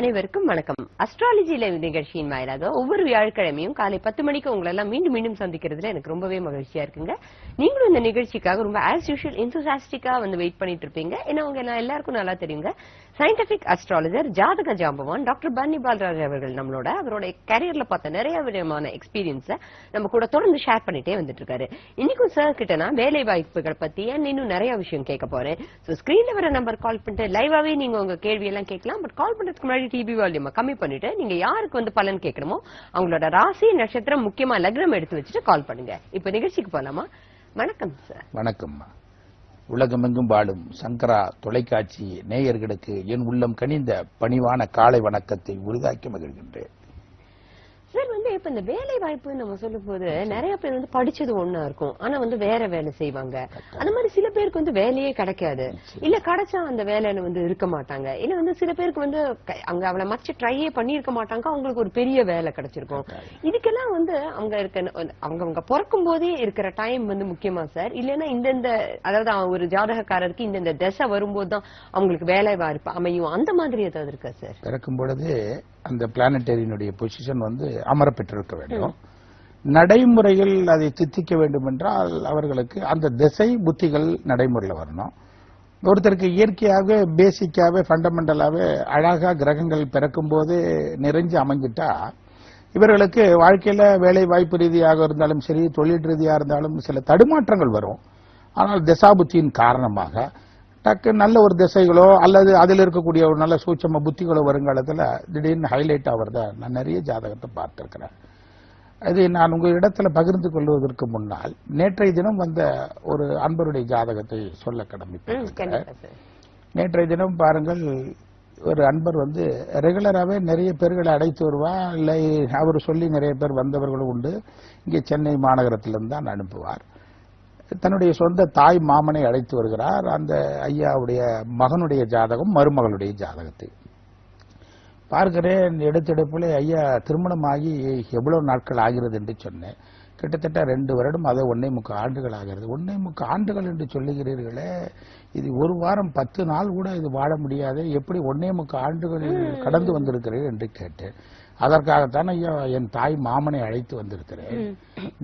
அனைவருக்கும் வணக்கம். Astrology live நிகழ்ச்சியின் வாயிலாக ஒவ்வொரு வியாழக்கிழமையும் காலை 10 மணிக்கு உங்களை எல்லாம் மீண்டும் சந்திக்கிறதுல எனக்கு ரொம்பவே மகிழ்ச்சியா இருக்குங்க. நீங்களும் இந்த நிகழ்ச்சிக்காக ரொம்ப ஆஸ் யூஷுவல் இன்தூசியாஸ்டிக்கா வெயிட் பண்ணிட்டு இருப்பீங்க. ஏன்னா உங்க எல்லாருக்கும் நல்லா தெரியுங்க, சயின்டிபிக் அஸ்ட்ராலஜர் ஜாதக ஜாம்பவான் டாக்டர் பன்னி பாலராஜ் அவர்கள் அவரோட கேரியர்ல பார்த்த நிறைய விதமான எக்ஸ்பீரியன்ஸை நம்ம கூட தொடர்ந்து ஷேர் பண்ணிட்டே வந்துட்டு இருக்காரு. இன்னைக்கும் சார் கிட்ட நான் வேலை வாய்ப்புகள் பத்தி இன்னும் நிறைய விஷயம் கேட்க போறேன். ஸ்கிரீன்ல வர நம்பர் கால் பண்ணிட்டு லைவாவே நீங்க உங்க கேள்வி எல்லாம் கேட்கலாம். பட் கால் பண்றதுக்கு முன்னாடி டிவி வால்யூம் கம்மி பண்ணிட்டு நீங்க யாருக்கு பலன் கேட்கணுமோ அவங்களோட ராசி நட்சத்திரம் முக்கியமா லக்னம் எடுத்து வச்சுட்டு கால் பண்ணுங்க. இப்ப நிகழ்ச்சிக்கு போலாமா? வணக்கம் சார். வணக்கம். உலகமெங்கும் வாழும் சங்கரா தொலைக்காட்சி நேயர்களுக்கு என் உள்ளம் கனிந்த பணிவான காலை வணக்கத்தை உறுதாக்கி மகிழ்கின்றேன். சார் இப்ப இந்த வேலை வாய்ப்பு நம்ம சொல்லும் போது நிறைய பேர் படிச்சது ஒண்ணா இருக்கும், ஆனா வேற வேலை செய்வாங்க. அந்த மாதிரி சில பேருக்கு வேலையே கிடைக்காது, இல்ல கிடைச்சா அந்த வேலையில இருக்க மாட்டாங்க, இல்ல சில பேருக்கு அங்க அவளை மச்சு ட்ரையே பண்ணிருக்க மாட்டாங்க, அவங்களுக்கு ஒரு பெரிய வேலை கிடைச்சிருக்கும். இதுக்கெல்லாம் அவங்க இருக்க அவங்க பிறக்கும் போதே இருக்கிற டைம் முக்கியமா சார், இல்லைன்னா இந்த அதாவது ஒரு ஜாதகக்காரருக்கு இந்த திசை வரும்போதுதான் அவங்களுக்கு வேலை வாய்ப்பு அமையும், அந்த மாதிரி ஏதாவது இருக்கா சார்? பிறக்கும் பொழுது அந்த பிளானட்டரியினுடைய பொசிஷன் அமரப்பெற்றிருக்க வேண்டும். நடைமுறையில் அதை தித்திக்க வேண்டும் என்றால் அவர்களுக்கு அந்த திசை புத்திகள் நடைமுறையில் வரணும். ஒருத்தருக்கு இயற்கையாகவே பேசிக்காவே ஃபண்டமெண்டலாவே அழகா கிரகங்கள் பிறக்கும் போது நிறைஞ்சு அமைஞ்சிட்டா இவர்களுக்கு வாழ்க்கையில வேலை வாய்ப்பு ரீதியாக இருந்தாலும் சரி, தொழில் ரீதியாக இருந்தாலும் சில தடுமாற்றங்கள் வரும். ஆனால் திசாபுத்தியின் காரணமாக டக்கு நல்ல ஒரு திசைகளோ அல்லது அதில் இருக்கக்கூடிய ஒரு நல்ல சூட்சம புத்திகளோ வருங்காலத்தில் திடீர்னு ஹைலைட் ஆகிறத நான் நிறைய ஜாதகத்தை பார்த்திருக்கிறேன். அது நான் உங்க இடத்துல பகிர்ந்து கொள்வதற்கு முன்னால் நேற்றைய தினம் வந்த ஒரு அன்பருடைய ஜாதகத்தை சொல்ல கடமைப்பட்டிருக்கிறேன். நேற்றைய தினம் பாருங்கள், ஒரு அன்பர் ரெகுலராகவே நிறைய பேர்களை அடைத்து வருவா, இல்லை அவர் சொல்லி நிறைய பேர் வந்தவர்களும் உண்டு. இங்கே சென்னை மாநகரத்திலிருந்து தான் அனுப்புவார். தன்னுடைய சொந்த தாய் மாமனை அழைத்து வருகிறார். அந்த ஐயாவுடைய மகனுடைய ஜாதகம், மருமகளுடைய ஜாதகத்தை பார்க்கிறேன். எடுத்தெடுப்பில் ஐயா திருமணமாகி எவ்வளவு நாட்கள் ஆகிறது என்று சொன்னேன். கிட்டத்தட்ட 2 வருடம், அதை 1.25 ஆண்டுகள் ஆகிறது. 1.25 ஆண்டுகள் என்று சொல்லுகிறீர்களே, இது ஒரு வாரம் 10 நாள் கூட இது வாழ முடியாது, எப்படி 1.25 ஆண்டுகள் கடந்து வந்திருக்கிறீர்கள் என்று கேட்டேன். அதற்காகத்தான் ஐயா என் தாய் மாமனை அழைத்து வந்திருக்கிறேன்.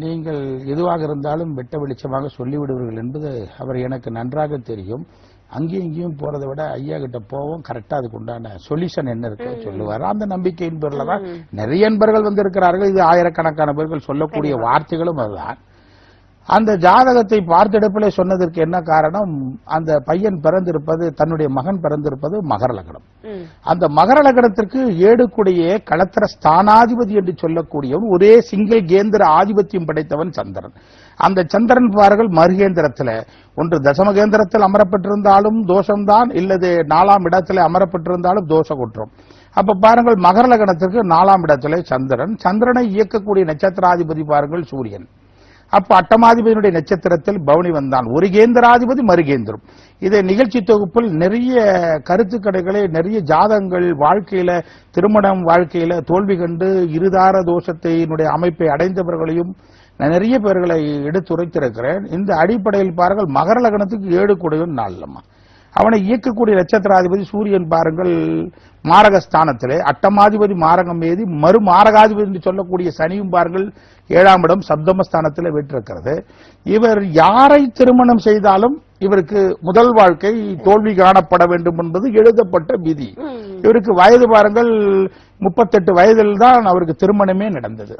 நீங்கள் எதுவாக இருந்தாலும் வெட்ட வெளிச்சமாக சொல்லிவிடுவீர்கள் என்பது அவர் எனக்கு நன்றாக தெரியும். அங்கேயும் இங்கேயும் போறதை விட ஐயா கிட்ட போவோம், கரெக்டா அதுக்கு உண்டான சொல்யூஷன் என்ன இருக்கு சொல்லுவார். அந்த நம்பிக்கையின் பேர்ல தான் நிறைய நண்பர்கள் வந்திருக்கிறார்கள். இது ஆயிரக்கணக்கான பேர்கள் சொல்லக்கூடிய வார்த்தைகளும் அதுதான். அந்த ஜாதகத்தை பார்த்தெடுப்பிலே சொன்னதற்கு என்ன காரணம், அந்த பையன் பிறந்திருப்பது, தன்னுடைய மகன் பிறந்திருப்பது மகர லக்னம். அந்த மகர லக்னத்திற்கு ஏடுக்குடைய களத்திர ஸ்தானாதிபதி என்று சொல்லக்கூடியவன் ஒரே சிங்கிள் கேந்திர ஆதிபத்தியம் படைத்தவன் சந்திரன். அந்த சந்திரன் பார்கள் மருகேந்திரத்துல ஒன்று தசமகேந்திரத்தில் அமரப்பட்டிருந்தாலும் தோஷம்தான், இல்லது 4ஆம் இடத்துல அமரப்பட்டிருந்தாலும் தோஷ குற்றம். அப்ப பாருங்கள், மகர லக்னத்திற்கு 4ஆம் இடத்துல சந்திரன், சந்திரனை இயக்கக்கூடிய நட்சத்திராதிபதி பாருங்கள் சூரியன். அப்ப அட்டமாதிபதியினுடைய நட்சத்திரத்தில் பவுனி வந்தான். ஒரு கேந்திராதிபதி மறுகேந்திரம். இதை நிகழ்ச்சி தொகுப்பில் நிறைய கருத்துக்கடைகளை, நிறைய ஜாதகங்கள், வாழ்க்கையில திருமணம் வாழ்க்கையில தோல்வி கண்டு இருதார தோஷத்தினுடைய அமைப்பை அடைந்தவர்களையும் நிறைய பேர்களை எடுத்துரைத்திருக்கிறேன். இந்த அடிப்படையில் பாருங்கள், மகர லக்னத்துக்கு 7 கூடையும் நாளம்மா. அவனை இயக்கக்கூடிய நட்சத்திராதிபதி சூரியன் பாருங்கள் மாரகஸ்தானத்திலே, அட்டமாதிபதி மாரகம் ஏதி மறு மாரகாதிபதி என்று சொல்லக்கூடிய சனியும் பாருங்கள் 7ஆம் இடம் சப்தமஸ்தானத்தில் வீற்றிருக்கிறது. இவர் யாரை திருமணம் செய்தாலும் இவருக்கு முதல் வாழ்க்கை தோல்வி காணப்பட வேண்டும் என்பது எழுதப்பட்ட விதி. இவருக்கு வயது பாருங்கள் 38 வயதில் தான் அவருக்கு திருமணமே நடந்தது.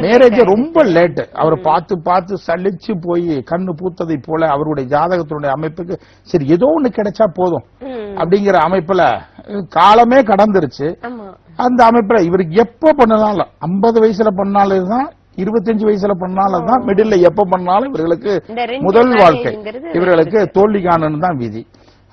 மேரேஜ் ரொம்ப லேட். அவர் பார்த்து பார்த்து சலிச்சு போய் கண்ணு பூத்ததை போல அவருடைய ஜாதகத்தினுடைய அமைப்புக்கு சரி ஏதோ ஒண்ணு கிடைச்சா போதும் அப்படிங்கிற அமைப்புல காலமே கடந்துருச்சு. அந்த அமைப்புல இவருக்கு எப்ப பண்ணாலும் 50 வயசுல பண்ணாலும் தான், 25 வயசுல பண்ணாலும் தான், மிடில் எப்ப பண்ணாலும் இவர்களுக்கு முதல் வாழ்க்கை இவர்களுக்கு தோல்வி காணணும் தான் விதி.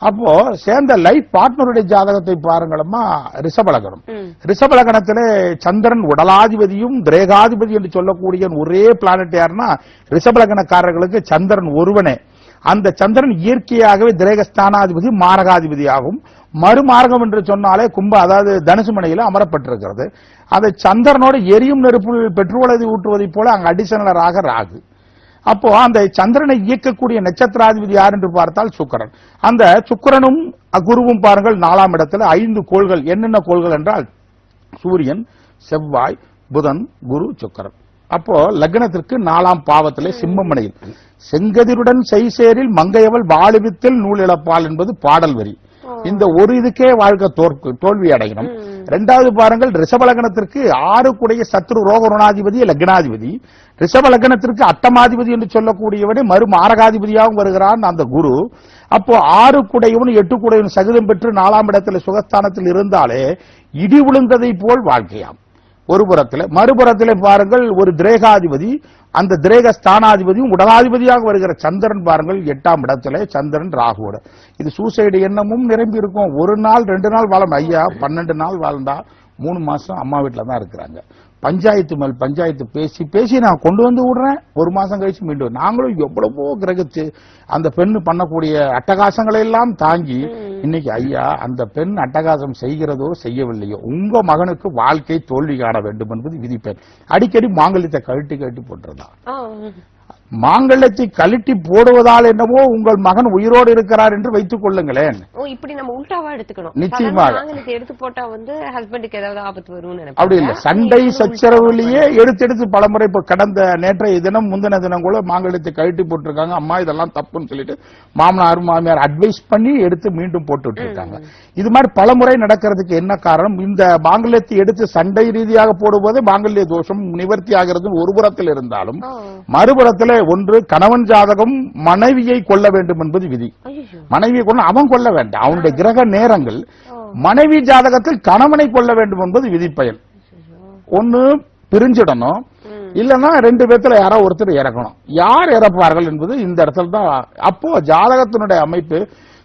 அப்போ சேர்ந்த லைஃப் பார்ட்னருடைய ஜாதகத்தை பாருங்களம்மா, ரிஷபலகனம். ரிஷபலகணத்திலே சந்திரன் உடலாதிபதியும் கிரேகாதிபதி என்று சொல்லக்கூடிய ஒரே பிளானட் யாருன்னா ரிஷபலகணக்காரர்களுக்கு சந்திரன் ஒருவனே. அந்த சந்திரன் இயற்கையாகவே திரேகஸ்தானாதிபதி மாரகாதிபதி ஆகும். மறுமார்க்கம் என்று சொன்னாலே கும்ப, அதாவது தனுசு மனையில அமரப்பட்டிருக்கிறது. அதை சந்திரனோட எரியும் நெருப்புள் பெட்ரோலை ஊட்டுவதை போல அங்கு அடிஷனலராக ராகு. அப்போ அந்த சந்திரனை இயக்கக்கூடிய நட்சத்திராதிபதி யார் என்று பார்த்தால் சுக்கிரன். அந்த சுக்கிரனும் குருவும் பாருங்கள் 4ஆம் இடத்துல 5 கோள்கள். என்னென்ன கோள்கள் என்றால் சூரியன், செவ்வாய், புதன், குரு, சுக்கிரன். அப்போ லக்னத்திற்கு 4ஆம் பாவத்திலே சிம்மமனையில் செங்கதிருடன் செய்சேரில் மங்கையவள் வாழுவித்தில் நூல் இழப்பாள் என்பது பாடல் வரி. இந்த ஒரு இதுக்கே வாழ்க்கை தோல்வி அடையணும். இரண்டாவது பாருங்கள், ரிஷப லக்னத்திற்கு 6 கூடிய சத்ரு ரோகருணாதிபதி லக்னாதிபதி, ரிஷப லக்னத்திற்கு அட்டமாதிபதி என்று சொல்லக்கூடியவனே மறு மாரகாதிபதியாகவும் வருகிறான் அந்த குரு. அப்போ 6 கூடையவன் 8 கூடையவன் சகிதம் பெற்று 4ஆம் இடத்தில் சுகஸ்தானத்தில் இருந்தாலே இடி விழுந்ததை போல் வாழ்க்கையாம் ஒரு புறத்தில். மறுபுறத்திலே பாருங்கள், ஒரு திரேகாதிபதி, அந்த திரேக ஸ்தானாதிபதியும் உடலாதிபதியாக வருகிற சந்திரன் பாருங்கள் 8ஆம் இடத்துல சந்திரன் ராகுவோட. இது சூசைடு எண்ணமும் நிரம்பி இருக்கும். 1 நாள் 2 நாள் வாழ ஐயா 12 நாள் வாழ்ந்தா 3 மாசம் அம்மா வீட்டுல தான் இருக்கிறாங்க. பஞ்சாயத்து மேல் பஞ்சாயத்து பேசி பேசி நான் கொண்டு வந்து விடுறேன், 1 மாசம் கழிச்சு மீண்டும். நாங்களும் எவ்வளவோ கிரகிச்சு அந்த பெண்ணு பண்ணக்கூடிய அட்டகாசங்களை எல்லாம் தாங்கி இன்னைக்கு ஐயா அந்த பெண் அட்டகாசம் செய்கிறதோ செய்யவில்லையோ உங்க மகனுக்கு வாழ்க்கை தோல்வி காண வேண்டும் என்பது விதிப்பேன். அடிக்கடி மாங்கல்யத்தை கழட்டி போட்டுறதா, மாங்கல்யத்தை கழட்டி போடுவதால் என்னவோ உங்கள் மகன் உயிரோடு இருக்கிறார் என்று வைத்துக் கொள்ளுங்களேன். இப்படி நம்ம உல்டாவா எடுத்துக்கணும். நிச்சயமாக மாங்கல்யத்தை எடுத்து போட்டா வந்து ஹஸ்பண்டுக்கு ஏதாவது ஆபத்து வரும்னு நினைப்பேன். அப்படி இல்ல, சண்டை சச்சரவுலயே எடுத்து பலமுறை இப்ப கடந்த நேற்றைய தினம் முந்தின தினம் கூட மாங்கல்யத்தை கழட்டி போட்டிருக்காங்க. அம்மா இதெல்லாம் தப்புன்னு சொல்லிட்டு மாமனார் மாமியார் அட்வைஸ் பண்ணி எடுத்து மீண்டும் போட்டு இருக்காங்க. இது மாதிரி பலமுறை நடக்கிறதுக்கு என்ன காரணம்? இந்த மாங்கல்யத்தை எடுத்து சண்டை ரீதியாக போடும்போது மாங்கல்ய தோஷம் நிவர்த்தி ஆகிறது ஒரு புறத்தில் இருந்தாலும், மறுபுறத்தில் ஒன்று கணவன் ஜாதகம் மனைவியை கொல்ல வேண்டும் என்பது விதி. மனைவியை கொள்ள அவன் கொல்ல வேண்டாம், அவனுடைய கிரக நேரங்கள் மனைவி ஜாதகத்தில் கணவனை கொல்ல வேண்டும் என்பது விதிப்பயன். ஒன்னு பிரிஞ்சிடணும், இல்லன்னா 2 பேர்த்துல யாரோ ஒருத்தர் இறக்கணும். யார் இறப்பார்கள் என்பது இந்த இடத்துல தான். அப்போ ஜாதகத்தினுடைய அமைப்பு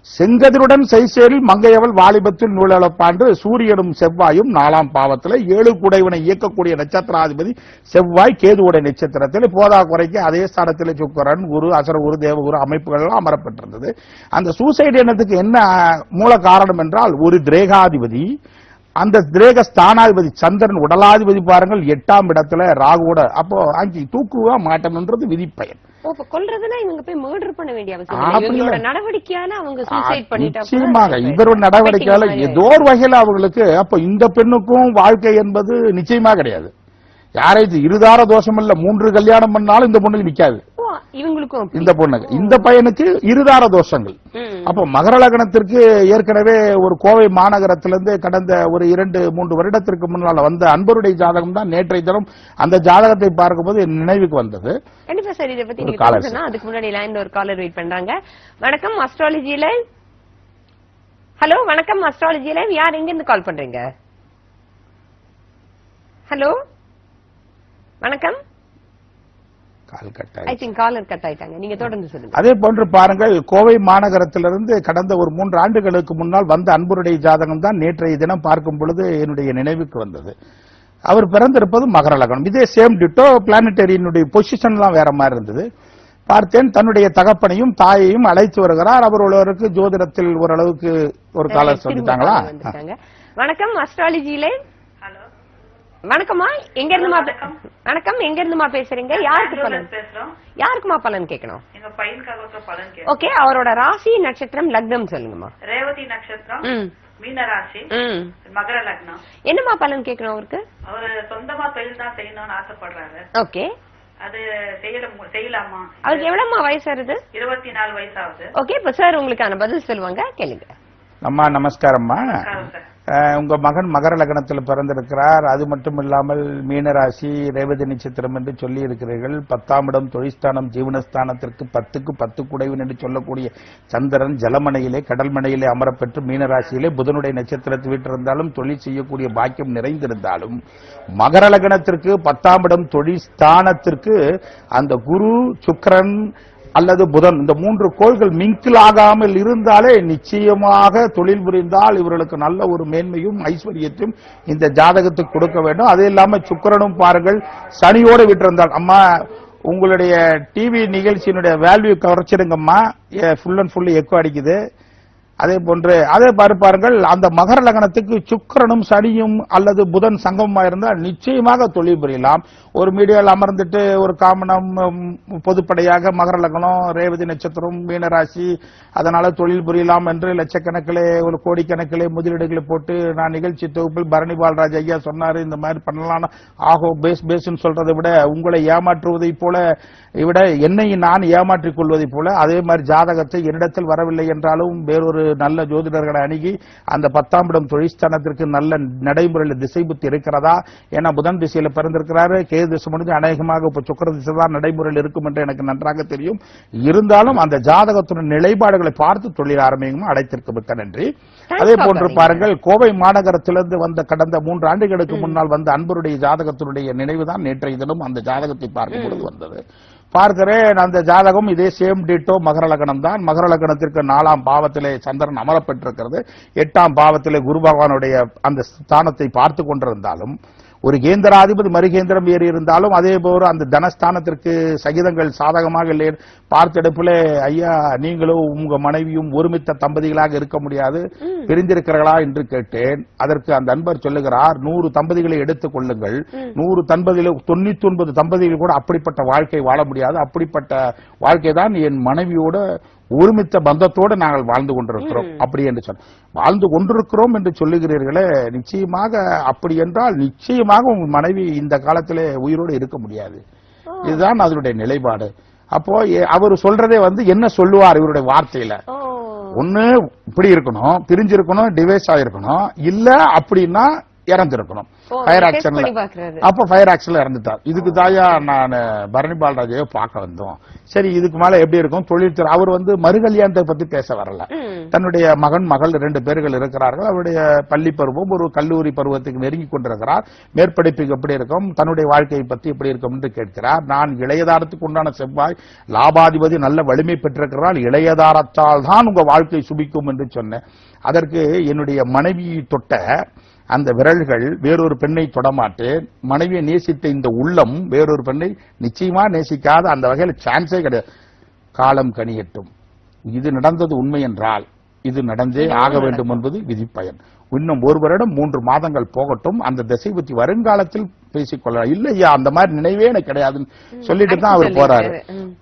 செங்கதிருடன் செய்சேரில் மங்கையவள் வாலிபத்தில் நூலப்பாண்டு சூரியனும் செவ்வாயும் 4ஆம் பாவத்தில் 7 கூடைவனை இயக்கக்கூடிய நட்சத்திராதிபதி செவ்வாய் கேதுவுடைய நட்சத்திரத்தில் போதா குறைக்கு அதே ஸ்தானத்தில் சுக்கிரன், குரு, அசரகுரு, தேவகுரு அமைப்புகள் எல்லாம் அமரப்பட்டிருந்தது. அந்த சூசைடு எண்ணத்துக்கு என்ன மூல காரணம் என்றால் ஒரு திரேகாதிபதி, அந்த திரேக ஸ்தானாதிபதி சந்திரன் உடலாதிபதி பாருங்கள் 8ஆம் இடத்துல ராகுவோட. அப்போ அங்கே தூக்குவா மாட்டம்ன்றது விதிப்பயன். கொல்றதுன்னா இவங்க போய் மர்டர் பண்ண வேண்டிய அவசியம் இல்லை. நடவடிக்கையால அவங்க சூசைட் பண்ணிட்டாங்க. நிச்சயமாக இவரோட நடவடிக்கையால ஏதோ ஒரு வகையில் அவங்களுக்கு. அப்ப இந்த பெண்ணுக்கும் வாழ்க்கை என்பது நிச்சயமா கிடையாது. யாரையும் இருதார தோஷம் இல்ல, 3 கல்யாணம் பண்ணாலும் இந்த பொண்ணுக்கு நிக்காது. இவங்களுக்கும் இந்த பொண்ணுக்கு, இந்த பையனுக்கு இருதார தோஷங்கள். அப்போ மகர லக்னத்திற்கு ஏற்கனவே ஒரு கோவை மாநகரத்திலிருந்து கடந்த ஒரு 2-3 வருடத்திற்கு முன்னால் வந்த அன்பருடைய ஜாதகம் தான் நேற்றைய தினம் அந்த ஜாதகத்தை பார்க்கும்போது என் நினைவுக்கு வந்தது. கண்டிப்பா சார், இதை பத்தி நீங்க அதுக்கு முன்னாடி லைன்ல ஒரு காலர் வெயிட் பண்றாங்க. வணக்கம் அஸ்ட்ராலஜி லைவ். ஹலோ வணக்கம் அஸ்ட்ராலஜி லைவ், யார் எங்க இருந்து கால் பண்றீங்க? ஹலோ வணக்கம். காலர் கட் ஆயிட்டாங்க, நீங்க தொடர்ந்து சொல்லுங்க. அதே போன்று பாருங்கள், கோவை மாநகரத்திலிருந்து கடந்த ஒரு 3 ஆண்டுகளுக்கு முன்னால் வந்த அன்பருடைய ஜாதகம் தான் நேற்றைய தினம் பார்க்கும் பொழுது என்னுடைய நினைவுக்கு வந்தது. அவர் பிறந்திருப்பது மகர லக்னம். இதே சேம் டிட்டோ, பிளானட்டரியினுடைய பொசிஷன் எல்லாம் வேற மாதிரி இருந்தது. பார்த்தேன், தன்னுடைய தகப்பனையும் தாயையும் அழைத்து வருகிறார். அவர்களுக்கு ஜோதிடத்தில் ஓரளவுக்கு ஒரு காலர் சொல்லிட்டாங்களா? வணக்கம் அஸ்ட்ராலஜியிலே. வணக்கம்மா, எங்க இருந்துமா? வணக்கம், எங்க இருந்துமா பேசுறீங்க? யாருக்குமா பலன் கேட்கணும்? எங்க பையனுக்காக பலன் கேட்கணும். ஓகே, அவரோட ராசி நட்சத்திரம் லக்னம் சொல்லுங்கம்மா. ரேவதி நட்சத்திரம், மீன ராசி, மகர லக்னம். என்னமா பலன் கேட்கணும் அவருக்கு? அவரு சொந்தமா தொழில் தான் செய்யணும்னு ஆசைப்படுறாரு. ஓகே, அது செய்யலாமா? அவருக்கு எவ்வளவுமா வயசு ஆகுது? 24 வயசாகுது. ஓகே, இப்ப சார் உங்களுக்கான பதில் சொல்லுவாங்க, கேளுங்க. அம்மா நமஸ்காரம்மா. உங்க மகன் மகர லக்னத்தில் பிறந்திருக்கிறார். அது மட்டும் இல்லாமல் மீனராசி, ரேவதி நட்சத்திரம் என்று சொல்லி இருக்கிறீர்கள். 10ஆம் இடம் தொழிற்ஸ்தானம், ஜீவனஸ்தானத்திற்கு 10க்கு 10 குடைவன் என்று சொல்லக்கூடிய சந்திரன் ஜலமனையிலே கடல்மனையிலே அமரப்பெற்று மீனராசியிலே புதனுடைய நட்சத்திரத்தை வீட்டிருந்தாலும் தொழில் செய்யக்கூடிய பாக்கியம் நிறைந்திருந்தாலும் மகர லக்னத்திற்கு 10ஆம் இடம் தொழிற்ஸ்தானத்திற்கு அந்த குரு, சுக்கிரன் அல்லது புதன், இந்த 3 கோள்கள் மிங்கில் ஆகாமல் இருந்தாலே நிச்சயமாக தொழில் புரிந்தால் இவர்களுக்கு நல்ல ஒரு மேன்மையும் ஐஸ்வர்யத்தையும் இந்த ஜாதகத்துக்கு கொடுக்க வேண்டும். அது இல்லாம சுக்கிரனும் பாருங்கள் சனியோடு விட்டிருந்தால். அம்மா, உங்களுடைய டிவி நிகழ்ச்சியினுடைய வேல்யூ குறைச்சிடுங்கம்மா, ஃபுல் அண்ட் ஃபுல் எக்கோ அடிக்குது. அதே போன்று அதே பாருங்கள் அந்த மகர லக்னத்துக்கு சுக்கிரனும் சனியும் அல்லது புதன் சங்கமமா இருந்தால் நிச்சயமாக தொழில் புரியலாம். ஒரு மீடியாவில் அமர்ந்துட்டு ஒரு காமனம் பொதுப்படையாக மகர லக்னம் ரேவதி நட்சத்திரம் மீனராசி அதனால தொழில் புரியலாம் என்று லட்சக்கணக்கிலே ஒரு கோடிக்கணக்கிலே முதலீடுகளை போட்டு நான் நிகழ்ச்சி தொகுப்பில் பரணி பால்ராஜ் ஐயா சொன்னாரு இந்த மாதிரி பண்ணலாம் ஆகோ பேஸ்ன்னு சொல்றதை விட உங்களை ஏமாற்றுவதை போல விட என்னை நான் ஏமாற்றிக் கொள்வதை போல அதே மாதிரி ஜாதகத்தை என்னிடத்தில் வரவில்லை என்றாலும் வேறொரு நல்ல ஜோதிடர்களை அணுகி அந்த 10ஆம் இடம் தொழிற்ஸ்தானத்திற்கு நல்ல நடைமுறையில் திசை புத்தி இருக்கிறதா? ஏன்னா புதன் திசையில பிறந்திருக்கிறாரு, கேது திசை முடிஞ்சு அநேகமாக இப்ப சுக்கிர திசை தான் நடைமுறையில் இருக்கும் என்று எனக்கு நன்றாக தெரியும். இருந்தாலும் அந்த ஜாதகத்துடன் நிலைப்பாடுகளை பார்த்து தொழில் ஆரம்பிக்கும். அடைத்திற்கு மிக்க நன்றி. அதே போன்று பாருங்கள், கோவை மாநகரத்திலிருந்து வந்த கடந்த 3 ஆண்டுகளுக்கு முன்னால் வந்த அன்பருடைய ஜாதகத்தினுடைய நினைவுதான் நேற்றைய தினம் அந்த ஜாதகத்தை பார்க்கும் பொழுது வந்தது. பார்க்கிறேன் அந்த ஜாதகம் இதே சேம் டீட்டோ மகர லக்னம் தான். மகர லக்னத்திற்கு 4ஆம் பாவத்திலே சந்திரன் அமரப்பட்டிருக்கிறது. 8ஆம் பாவத்திலே குரு பகவானுடைய அந்த ஸ்தானத்தை பார்த்து கொண்டிருந்தாலும் ஒரு கேந்திராதிபதி மறுகேந்திரம் ஏறி இருந்தாலும் அதே போல அந்த தனஸ்தானத்திற்கு சகிதங்கள் சாதகமாக இல்லை. பார்த்தெடுப்பிலே ஐயா நீங்களும் உங்க மனைவியும் ஒருமித்த தம்பதிகளாக இருக்க முடியாது, பிரிந்திருக்கிறீர்களா என்று கேட்டேன். அதற்கு அந்த அன்பர் சொல்லுகிறார் 100 தம்பதிகளை எடுத்துக் கொள்ளுங்கள், 100 தம்பதியில் 99 தம்பதிகள் கூட அப்படிப்பட்ட வாழ்க்கை வாழ முடியாது. அப்படிப்பட்ட வாழ்க்கை தான் என் மனைவியோட ஒருமித்த பந்தத்தோடு நாங்கள் வாழ்ந்து கொண்டிருக்கிறோம் அப்படி என்று சொன்ன வாழ்ந்து கொண்டிருக்கிறோம் என்று சொல்லுகிறீர்களே, நிச்சயமாக அப்படி என்றால் நிச்சயமாக உங்க மனைவி இந்த காலத்திலே உயிரோடு இருக்க முடியாது. இதுதான் அதனுடைய நிலைப்பாடு. அப்போ அவர் சொல்றதே என்ன சொல்லுவார் இவருடைய வார்த்தையில? ஒண்ணு இப்படி இருக்கணும், பிரிஞ்சிருக்கணும், டிவைஸ் ஆயிருக்கணும், இல்ல அப்படின்னா இறந்திருக்கணும் ஃபயர் ஆக்ஷன்ல. அப்ப ஃபயர் ஆக்ஷன்ல இறந்துட்டார். இதுக்கு தாயா நான் பரணி பால்ராஜையோ பார்க்க வந்தோம். சரி இதுக்கு மேல எப்படி இருக்கும் தொழில்துறை? அவர் மறுகல்யாணத்தை பத்தி பேச வரல. தன்னுடைய மகன் மகள் 2 பேர்கள் இருக்கிறார்கள். அவருடைய பள்ளி பருவம் ஒரு கல்லூரி பருவத்துக்கு நெருங்கி கொண்டிருக்கிறார். மேற்படிப்புக்கு எப்படி இருக்கும், தன்னுடைய வாழ்க்கையை பத்தி எப்படி இருக்கும் என்று கேட்கிறார். நான் இளையதாரத்துக்கு உண்டான செவ்வாய் லாபாதிபதி நல்ல வலிமை பெற்றிருக்கிறார், இளையதாரத்தால் தான் உங்க வாழ்க்கை சுபிக்கும் என்று சொன்னேன். அதற்கு என்னுடைய மனைவியை தொட்ட அந்த விரல்கள் வேறொரு பெண்ணை தொடமாட்டேன், மனைவியை நேசித்த இந்த உள்ளம் வேறொரு பெண்ணை நிச்சயமா நேசிக்காத, அந்த வகையில் சான்ஸே கிடையாது. காலம் கனியட்டும். இது நடந்தது உண்மை என்றால் இது நடந்தே ஆக வேண்டும் என்பது விதிப்பயன். இன்னும் 1 வருடம் 3 மாதங்கள் போகட்டும், அந்த திசை பற்றி வருங்காலத்தில் பேசிக்கொள்ளலாம். இல்லையா அந்த மாதிரி நினைவே எனக்கு கிடையாதுன்னு சொல்லிட்டு தான் அவர் போறாரு.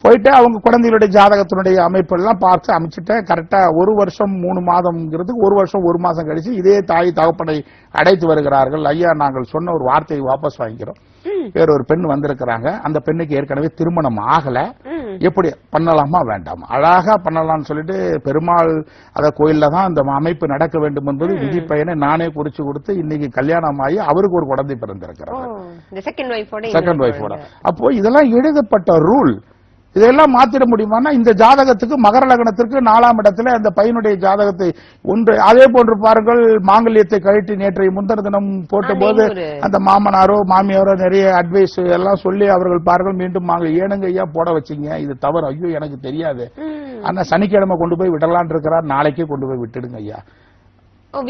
போயிட்டு அவங்க குழந்தைகளுடைய ஜாதகத்தினுடைய அமைப்பு எல்லாம் பார்த்து அமைச்சுட்டு கரெக்டா 1 வருஷம் 3 மாதம்ங்கிறது 1 வருஷம் 1 மாசம் கழிச்சு இதே தாய் தகப்பனை அடைத்து வருகிறார்கள். ஐயா நாங்கள் சொன்ன ஒரு வார்த்தையை வாபஸ் வாங்கிக்கிறோம், வேறொரு பெண் வந்திருக்கிறாங்க, அந்த பெண்ணுக்கு ஏற்கனவே திருமணம் ஆகல, எப்படி பண்ணலாமா வேண்டாமா, அழகா பண்ணலாம்னு சொல்லிட்டு பெருமாள் அத கோயில்ல தான் அந்த அமைப்பு நடக்க வேண்டும் என்பது விதி பையனை நானே குறிச்சு கொடுத்து இன்னைக்கு கல்யாணம் ஆகி அவருக்கு ஒரு குழந்தை பிறந்திருக்கிறார் செகண்ட் ஒய்ஃபோட. அப்போ இதெல்லாம் எழுதப்பட்ட ரூல். இதெல்லாம் மாத்திட முடியுமானா இந்த ஜாதகத்துக்கு மகர லக்னத்திற்கு 4ஆம் இடத்துல அந்த பையனுடைய ஜாதகத்தை ஒன்று அதே போன்று பாருங்கள். மாங்கல்யத்தை கழட்டி நேற்றைய முந்தின தினம் போட்ட போது அந்த மாமனாரோ மாமியாரோ நிறைய அட்வைஸ் எல்லாம் சொல்லி அவர்கள் பாருங்கள் மீண்டும் ஏனுங்க ஐயா போட வச்சீங்க, இது தவறு, ஐயோ எனக்கு தெரியாது, ஆனா சனிக்கிழமை கொண்டு போய் விடலான் இருக்கிறார், நாளைக்கே கொண்டு போய் விட்டுடுங்க ஐயா, அவங்க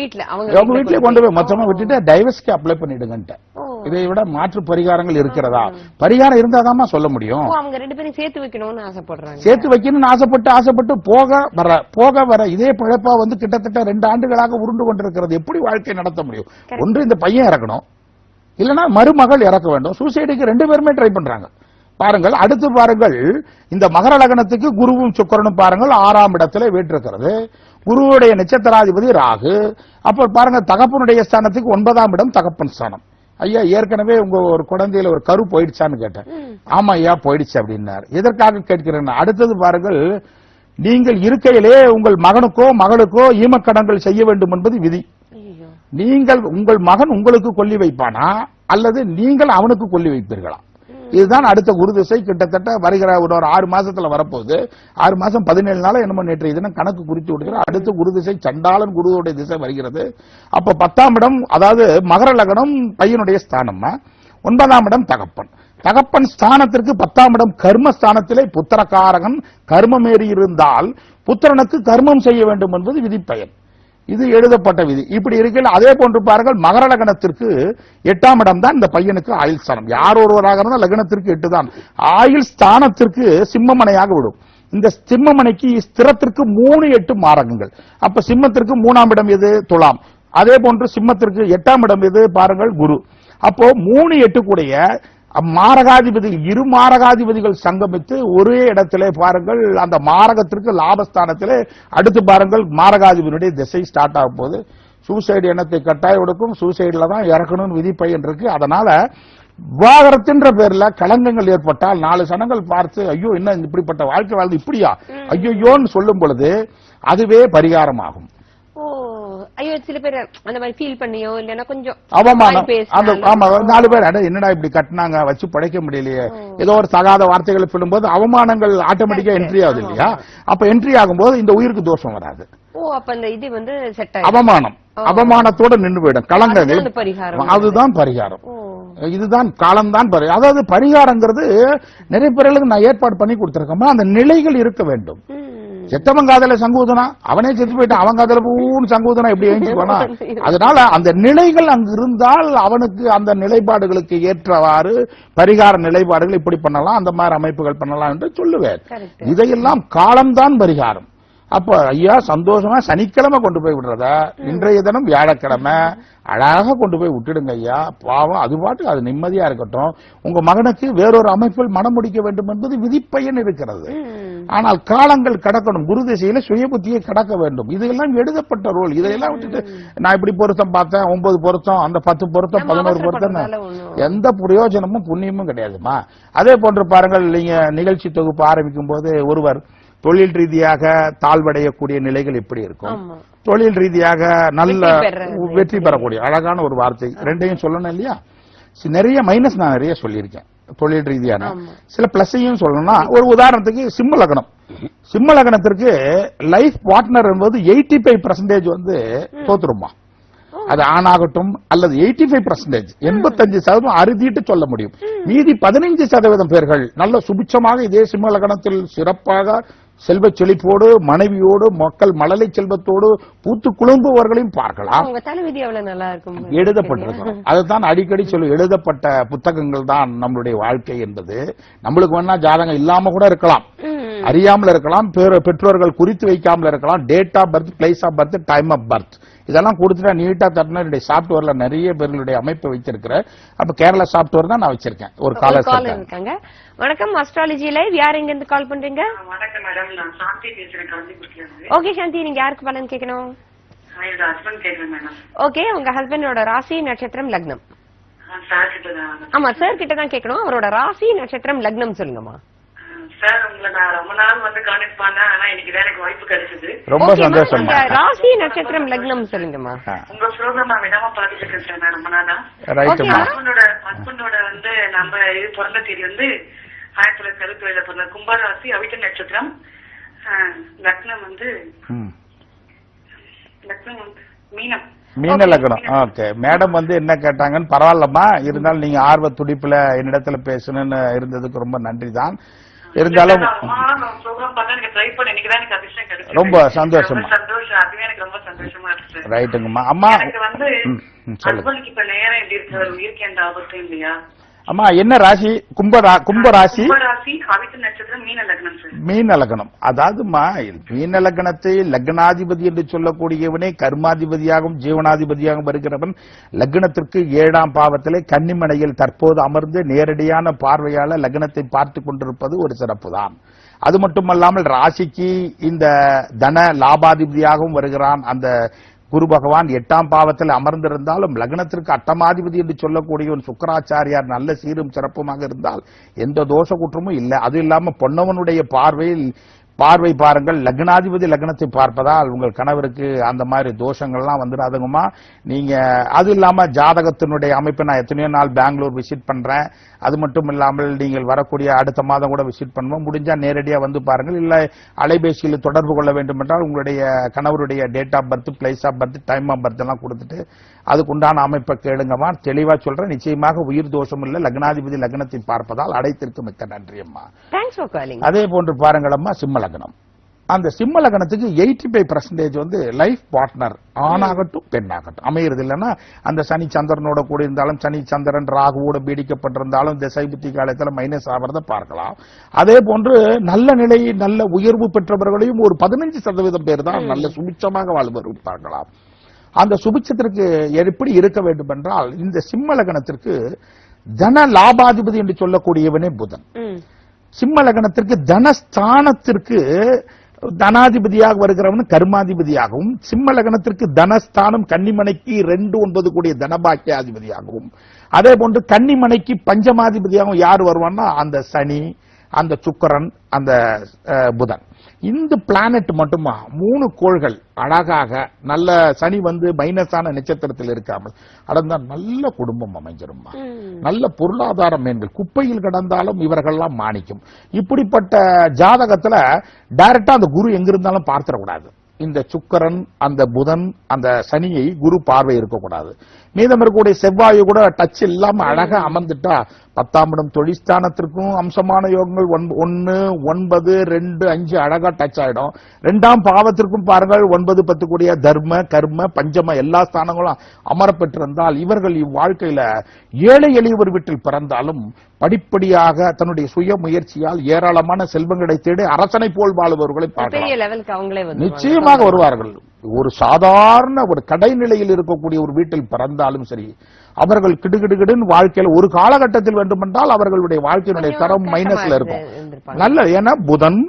வீட்டுல கொண்டு போய் மொத்தமா விட்டுட்டு டைவர்ஸ்க்கு அப்ளை பண்ணிடுங்க. இதை விட மாற்று பரிகாரங்கள் இருக்கிறதா? பரிகாரம் இருந்தாதான் சொல்ல முடியும். அவங்க 2 பேரும் சேர்த்து வைக்கணும்னு ஆசைப்படுறாங்க. சேர்த்து வைக்கணும்னு ஆசைப்பட்டு போக வர இதே பிழைப்பா கிட்டத்தட்ட 2 ஆண்டுகளாக உருண்டு கொண்டிருக்கிறது. எப்படி வாழ்க்கை நடத்த முடியும்? ஒன்று இந்த பையன் இறக்கணும், இல்லைன்னா மருமகள் இறக்க வேண்டும். சூசைடுக்கு 2 பேருமே ட்ரை பண்றாங்க. பாருங்கள் அடுத்து பாருங்கள், இந்த மகர லக்னத்துக்கு குருவும் சுக்கிரனும் பாருங்கள் 6ஆம் இடத்துல வீற்றிருக்கிறது. குருவுடைய நட்சத்திராதிபதி ராகு. அப்ப பாருங்க தகப்பனுடைய ஸ்தானத்துக்கு 9ஆம் இடம் தகப்பன் ஸ்தானம். ஐயா ஏற்கனவே உங்க ஒரு குழந்தையில ஒரு கரு போயிடுச்சான்னு கேட்டேன். ஆமா ஐயா போயிடுச்சு அப்படின்னாரு. எதற்காக கேட்கிறேன்? அடுத்தது பாருங்கள், நீங்கள் இருக்கையிலே உங்கள் மகனுக்கோ மகளுக்கோ ஈமக்கடன்கள் செய்ய வேண்டும் என்பது விதி. நீங்கள் உங்கள் மகன் உங்களுக்கு கொல்லி வைப்பானா அல்லது நீங்கள் அவனுக்கு கொல்லி வைப்பீர்களா? இதுதான் அடுத்த குரு திசை. கிட்டத்தட்ட வருகிற ஒரு 6 மாசத்துல வரப்போகுது. 6 மாசம் 17 நாள் என்னமோ நேற்றைய தினம் கணக்கு குறித்து விடுகிறார். அடுத்த குரு திசை சண்டாளன் குருவுடைய திசை வருகிறது. அப்ப 10ஆம் இடம் அதாவது மகர லக்னம் பையனுடைய ஸ்தானம், 9ஆம் இடம் தகப்பன். தகப்பன் ஸ்தானத்திற்கு 10ஆம் இடம் கர்ம ஸ்தானத்திலே புத்திரகாரகன் கர்மமேறி இருந்தால் புத்திரனுக்கு கர்மம் செய்ய வேண்டும் என்பது விதிப்பயன். இது எழுதப்பட்ட விதி. இப்படி இருக்கையில் அதே போன்று பாருங்கள் மகர லக்னத்திற்கு 8ஆம் இடம் தான் இந்த பையனுக்கு ஆயுள் ஸ்தானம். யார் ஒருவராக இருந்தால் லக்னத்திற்கு 8 தான். ஆயுள் ஸ்தானத்திற்கு சிம்மமனையாக விடும். இந்த சிம்மமணிக்கு ஸ்திரத்திற்கு 3-8 மாரகங்கள். அப்ப சிம்மத்திற்கு 3ஆம் இடம் எது? துலாம். அதே போன்று சிம்மத்திற்கு 8ஆம் இடம் எது? பாருங்கள், குரு. அப்போ 3-8 கூடிய மாரகாதிபதி, இரு மாரகாதிபதிகள் சங்கமித்து ஒரே இடத்திலே பாருங்கள், அந்த மாரகத்திற்கு லாபஸ்தானத்திலே அடுத்து பாருங்கள் மாரகாதிபதியுடைய திசை ஸ்டார்ட் ஆகும் போது சூசைடு எண்ணத்தை கட்டாயம் கொடுக்கும். சூசைடுல தான் இறக்கணும்னு விதிப்பயன் இருக்கு. அதனால விவாகரத்துன்ற பேர்ல களங்கங்கள் ஏற்பட்டால் 4 சனங்கள் பார்த்து ஐயோ என்ன இப்படிப்பட்ட வாழ்க்கை வாழ்ந்து இப்படியா ஐயோன்னு சொல்லும் பொழுது அதுவே பரிகாரமாகும். ஓ, ஐயோ, சில பேர் அந்த மாதிரி ஃபீல் பண்ணியோ இல்லன்னா கொஞ்சம் அவமானம், அந்த ஆமா 4 பேர் என்னடா இப்படி கட்டினாங்க வச்சு படைக்க முடியலையே, ஏதோ ஒரு தகாத வார்த்தைகளை சொல்லும்போது அவமானங்கள் ஆட்டோமேட்டிக்கா என்ட்ரி ஆகுது இல்லையா? அப்ப என்ட்ரி ஆகும்போது இந்த உயிருக்கு தோஷம் வராது. ஓ, அப்ப அந்த இது வந்து செட் ஆயிடும். அவமானம், அவமானத்தோட நின்று போயிடும். களங்கங்கள், அதுதான் பரிகாரம். இதுதான் காலம்தான் பரிகாரம். அதாவது பரிகாரங்கிறது நிறைய பேர்களுக்கு நான் ஏற்பாடு பண்ணி கொடுத்திருக்கேன். அந்த நிலைகள் இருக்க வேண்டும். செத்தவன் காதல சங்கூதனா, அவனே செத்து போயிட்டான், அவன் காதல பூன்னு சங்கூதனா எப்படி எழுந்துவானா? அதனால அந்த நிலைகள் அங்கு இருந்தால் அவனுக்கு அந்த நிலைப்பாடுகளுக்கு ஏற்றவாறு பரிகார நிலைப்பாடுகள் இப்படி பண்ணலாம், அந்த மாதிரி அமைப்புகள் பண்ணலாம் என்று சொல்லுவேன். இதையெல்லாம் காலம்தான் பரிகாரம். அப்ப ஐயா சந்தோஷமா சனிக்கிழமை கொண்டு போய் விடுறத இன்றைய தினம் வியாழக்கிழமை அழகாக கொண்டு போய் விட்டுடுங்க ஐயா. பாவம், அது பாட்டு அது நிம்மதியா இருக்கட்டும். உங்க மகனுக்கு வேறொரு அமைப்பில் மனம் முடிக்க வேண்டும் என்பது விதிப்பயன் இருக்கிறது. ஆனால் காலங்கள் கடக்கணும். குரு திசையில சுய புத்தியை கடக்க வேண்டும். இதெல்லாம் எழுதப்பட்ட ரோல். இதையெல்லாம் விட்டுட்டு நான் இப்படி பொருத்தம் பார்த்தேன், 9 பொருத்தம், அந்த 10 பொருத்தம், 11 பொருத்தம், எந்த பிரயோஜனமும் புண்ணியமும் கிடையாதுமா. அதே போன்று பாருங்கள், நீங்க நிகழ்ச்சி தொகுப்பு ஆரம்பிக்கும் போது ஒருவர் தொழில் ரீதியாக தாழ்வடையக்கூடிய நிலைகள் எப்படி இருக்கும், தொழில் ரீதியாக நல்ல வெற்றி பெறக்கூடிய அழகான ஒரு வார்த்தை, ரெண்டையும் சொல்லணும் இல்லையா? நிறைய மைனஸ் நான் நிறைய சொல்லியிருக்கேன். தொழில் ரீதியான சில பிளஸையும் சொல்லணும்னா, ஒரு உதாரணத்துக்கு சிம்ம லக்னம். சிம்ம லக்னத்திற்கு லைஃப் பார்ட்னர் என்பது 85% வந்து தோத்துருமா. அது ஆணாகட்டும் அல்லது 85%, 85% அறுதிட்டு சொல்ல முடியும். மீதி 15% பேர்கள் நல்ல சுபிட்சமாக இதே சிம்ம லக்னத்தில் சிறப்பாக செல்வ செழிப்போடு மனைவியோடு மக்கள் மழலை செல்வத்தோடு பூத்து குழும்புவர்களையும் பார்க்கலாம். எழுதப்பட்டிருக்கும். அதுதான் அடிக்கடி சொல்லி, எழுதப்பட்ட புத்தகங்கள் தான் நம்மளுடைய வாழ்க்கை என்பது. நம்மளுக்கு வேணா ஜாதகம் இல்லாம கூட இருக்கலாம், அறியாமல் இருக்கலாம், பெற்றோர்கள் குறித்து வைக்காமல் இருக்கலாம். Date of birth, place of birth, time of birth இதெல்லாம் கொடுத்துட்டா நீட்டா தட்டினா என்னுடைய சாப்ட்வேர்ல நிறைய பேர்களுடைய அமைப்பை வச்சிருக்கிறேன். அப்ப கேரளா சாப்ட்வேர் தான் நான் வச்சிருக்கேன். ஒரு காலர் இருக்காங்க. வணக்கம், அஸ்ட்ராலஜி லைவ். யார் எங்க இருந்து கால் பண்றீங்க? வணக்கம் மேடம், நான் சாந்தி பேசுறேன் காஞ்சிபுரத்துல இருந்து. ஓகே சாந்தி, நீங்க யாருக்கு பலன் கேட்கணும்? என்னோட ஹஸ்பண்ட் கேக்குறேன் மேடம். ஓகே, உங்க ஹஸ்பண்டோட ராசி நட்சத்திரம் லக்னம். சார் கிட்ட தான். ஆமா, சார் கிட்ட தான் கேட்கணும். அவரோட ராசி நட்சத்திரம் லக்னம் சொல்லுங்கம்மா. சார், உங்களை நான் ரொம்ப நாள் வந்து கான்டாக்ட் பண்ணேன், ஆனா இன்னைக்கு தான் எனக்கு வாய்ப்பு கிடைச்சது. ரொம்ப சந்தோஷம். ராசி நட்சத்திரம் லக்னம் சொல்லுங்கம்மா. உங்க ப்ரோக்ராம் நான் விடாம பாத்துட்டு இருக்கேன் சார். நான் ரொம்ப நாளா ஹஸ்பண்டோட வந்து நம்ம இது பிறந்த தேதி வந்து 1977 பிறந்த கும்பராசி, அவிட்ட நட்சத்திரம், லக்னம் வந்து மீனம். மீன லக்னம். ஓகே மேடம் வந்து என்ன கேட்டாங்கன்னு பரவாயில்லம்மா, இருந்தாலும் நீங்க ஆர்வ துடிப்புல என்னிடத்துல பேசணும்னு இருந்ததுக்கு ரொம்ப நன்றி தான். இருந்தாலும் ரொம்ப சந்தோஷமா. ரைட்டுங்கம்மா. அம்மா அம்மா என்ன ராசி? கும்பராசி, மீன லக்னம். அதாவதுமா மீன லக்னத்தை லக்னாதிபதி என்று சொல்லக்கூடியவனே கர்மாதிபதியாகவும் ஜீவனாதிபதியாகவும் வருகிறவன் லக்னத்திற்கு 7ஆம் பாவத்திலே கன்னிமனையில் தற்போது அமர்ந்து நேரடியான பார்வையால லக்னத்தை பார்த்து கொண்டிருப்பது ஒரு சிறப்பு தான். அது மட்டுமல்லாமல் ராசிக்கு இந்த தன லாபாதிபதியாகவும் வருகிறான். அந்த குரு பகவான் 8ஆம் பாவத்தில் அமர்ந்திருந்தாலும் லக்னத்திற்கு அட்டமாதிபதி என்று சொல்லக்கூடியவன் சுக்கராச்சாரியார் நல்ல சீரும் சிறப்புமாக இருந்தால் எந்த தோஷ குற்றமும் இல்லை. அது இல்லாம பொன்னவனுடைய பார்வை பாருங்கள், லக்னாதிபதி லக்னத்தை பார்ப்பதால் உங்கள் கணவருக்கு அந்த மாதிரி தோஷங்கள்லாம் வந்துடாதுங்கம்மா. நீங்க அது இல்லாம ஜாதகத்தினுடைய அமைப்பை நான் எத்தனையோ நாள் பெங்களூர் விசிட் பண்றேன். அது மட்டும் இல்லாமல் நீங்கள் வரக்கூடிய அடுத்த மாதம் கூட விசிட் பண்ணுவோம். முடிஞ்சா நேரடியா வந்து பாருங்கள். இல்ல அலைபேசியில் தொடர்பு கொள்ள வேண்டும் என்றால் உங்களுடைய கணவருடைய date of birth, place of birth, time of birth எல்லாம் கொடுத்துட்டு அதுக்கு உண்டான அமைப்பை கேளுங்கம்மா. தெளிவா சொல்றேன், நிச்சயமாக உயிர் தோஷம் இல்லை. லக்னாதிபதி லக்னத்தை பார்ப்பதால் அடைத்திற்கு மிக்க நன்றி அம்மா. Thanks for calling. அதே போன்று பாருங்களம்மா சிம்ம லக்னம். அந்த சிம்ம லக்னத்துக்கு 85% வந்து லைஃப் பார்ட்னர் ஆணாகட்டும் பெண்ணாகட்டும் அமையிறது இல்லைன்னா அந்த சனி சந்திரனோட கூட இருந்தாலும் சனி சந்திரன் ராகுவோட பீடிக்கப்பட்டிருந்தாலும் திசை புத்தி காலத்துல மைனஸ் ஆகிறத பார்க்கலாம். அதே போன்று நல்ல நிலை நல்ல உயர்வு பெற்றவர்களையும் ஒரு 15% பேர் தான் நல்ல சுபிட்சமாக வாழ்வர்கள் பார்க்கலாம். அந்த சுபிட்சத்திற்கு எப்படி இருக்க வேண்டும் என்றால் இந்த சிம்ம லக்னத்திற்கு தன லாபாதிபதி என்று சொல்லக்கூடியவனே புதன். சிம்ம லக்னத்திற்கு தனஸ்தானத்திற்கு தனாதிபதியாக வருகிறவன் கர்மாதிபதியாகவும், சிம்ம லக்னத்திற்கு தனஸ்தானம் கன்னிமனைக்கு 2-9 கூடிய தனபாக்கியாதிபதியாகவும், அதே போன்று கன்னிமனைக்கு பஞ்சமாதிபதியாகவும் யார் வருவான்னா அந்த சனி, அந்த சுக்கிரன், அந்த புதன். இந்த பிளானட் மட்டுமா 3 கோள்கள் அழகாக நல்ல சனி வந்து மைனஸான நட்சத்திரத்தில் இருக்காமல் அடர்ந்தா நல்ல குடும்பம் அமைஞ்சிருமா, நல்ல பொருளாதார மேன்கள் குப்பையில் கிடந்தாலும் இவர்கள்லாம் மாணிக்கும். இப்படிப்பட்ட ஜாதகத்துல டைரக்டா அந்த குரு எங்க இருந்தாலும் பார்த்திடக்கூடாது. இந்த சுக்கிரன் அந்த புதன் அந்த சனியை குரு பார்வை இருக்கக்கூடாது. மீதம் இருக்கக்கூடிய செவ்வாயு கூட டச் இல்லாம அழகா அமர்ந்துட்டா 10ஆம் இடம் தொழிற்ஸ்தானத்திற்கும் அம்சமான யோகங்கள் 1, 9, 2, 5 அழகா டச் ஆயிடும். 2ஆம் பாவத்திற்கும் பாருங்கள் 9, 10 கூடிய தர்ம கர்ம பஞ்சம எல்லா ஸ்தானங்களும் அமரப்பெற்றிருந்தால் இவர்கள் இவ்வாழ்க்கையில ஏழை எளியவர் வீட்டில் பிறந்தாலும் படிப்படியாக தன்னுடைய சுய முயற்சியால் ஏராளமான செல்வங்களை தேடி அரசனை போல் வாழ்பவர்களை பார்க்கலாம். நிச்சயமாக வருவார்கள். ஒரு சாதாரண ஒரு கடைநிலையில் இருக்கக்கூடிய ஒரு வீட்டில் பிறந்தாலும் சரி அவர்கள் கிடுகிடுகிடுன்னு வாழ்க்கையில் ஒரு காலகட்டத்தில் வேண்டுமென்றால் அவர்களுடைய வாழ்க்கையினுடைய தரம் மைனஸ்ல இருக்கும். நல்ல ஏன்னா புதன்